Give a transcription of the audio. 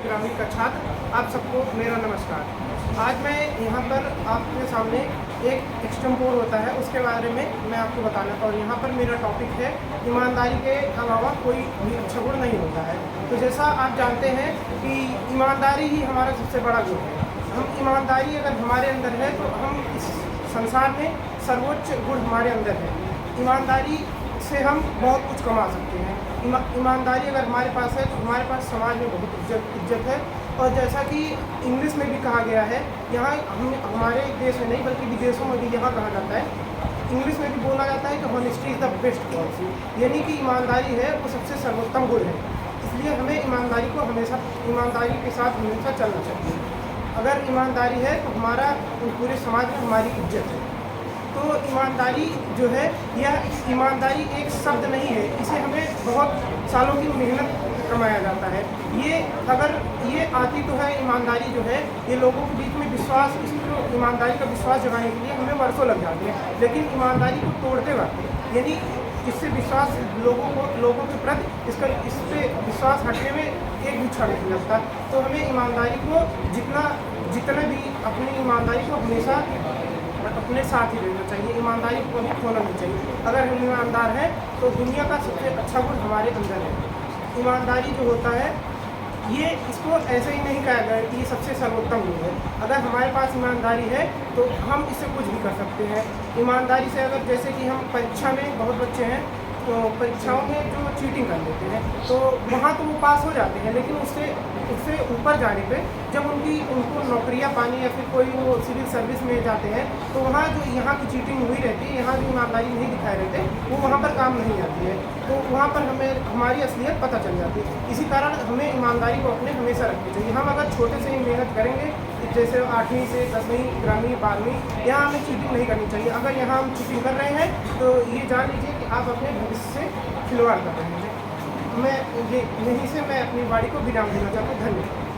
ग्रामीण का छात्र, आप सबको मेरा नमस्कार। आज मैं यहाँ पर आपके सामने एक एक्सटेम्पोर होता है उसके बारे में मैं आपको बताना और यहाँ पर मेरा टॉपिक है ईमानदारी के अलावा कोई भी अच्छा गुण नहीं होता है। तो जैसा आप जानते हैं कि ईमानदारी ही हमारा सबसे बड़ा गुण है। हम ईमानदारी अगर हमारे अंदर है तो हम इस संसार में सर्वोच्च गुण हमारे अंदर है। ईमानदारी से हम बहुत कुछ कमा सकते हैं। ईमानदारी अगर हमारे पास है तो हमारे पास समाज में बहुत इज्जत है। और जैसा कि इंग्लिश में भी कहा गया है, यहाँ हमारे देश में नहीं बल्कि विदेशों में भी यहाँ कहा जाता है, इंग्लिश में भी बोला जाता है कि honesty is the best policy, यानी कि ईमानदारी है वो सबसे सर्वोत्तम गुण है। इसलिए हमें ईमानदारी को हमेशा ईमानदारी के साथ हमेशा चलना चाहिए। अगर ईमानदारी है तो हमारा पूरे समाज में हमारी इज्जत है। तो ईमानदारी जो है, यह ईमानदारी एक शब्द नहीं है, इसे हमें बहुत सालों की मेहनत कमाया जाता है। ये अगर ये आती तो है ईमानदारी जो है, ये लोगों के बीच में विश्वास, इसको ईमानदारी का विश्वास जगाने के लिए हमें वर्षों लग जाते हैं। लेकिन ईमानदारी को तोड़ते वक्त यानी इससे विश्वास लोगों के प्रति इस पर विश्वास हटने में एक भी क्षण नहीं लगता। तो हमें ईमानदारी को जितना भी अपनी ईमानदारी को हमेशा अपने साथ ही रहना चाहिए। ईमानदारी को कभी खोना नहीं चाहिए। अगर हम ईमानदार हैं तो दुनिया का सबसे अच्छा गुण हमारे अंदर है। ईमानदारी जो होता है, ये इसको ऐसे ही नहीं कहा गया कि ये सबसे सर्वोत्तम गुण है। अगर हमारे पास ईमानदारी है तो हम इससे कुछ भी कर सकते हैं। ईमानदारी से अगर जैसे कि हम परीक्षा में बहुत बच्चे हैं तो परीक्षाओं में जो चीटिंग कर लेते हैं तो वहाँ तो वो पास हो जाते हैं, लेकिन उससे ऊपर जाने पे जब उनको नौकरियाँ पानी या फिर कोई वो सिविल सर्विस में जाते हैं तो वहाँ जो यहाँ की चीटिंग हुई रहती है, यहाँ जो ईमानदारी नहीं दिखाए रहते, वो वहाँ पर काम नहीं आती है। तो वहाँ पर हमें हमारी असलियत पता चल जाती है। इसी कारण हमें ईमानदारी को अपने हमेशा रखनी चाहिए। हम अगर छोटे से ही मेहनत करेंगे, जैसे 8वीं से 10वीं 11वीं 12वीं, यहाँ हमें चीटिंग नहीं करनी चाहिए। अगर यहाँ हम चीटिंग कर रहे हैं तो ये जान लीजिए कि आप अपने भविष्य से खिलवाड़ कर रहे हैं। यहीं से मैं अपनी वाणी को विराम देना चाहता हूँ। धन्यवाद।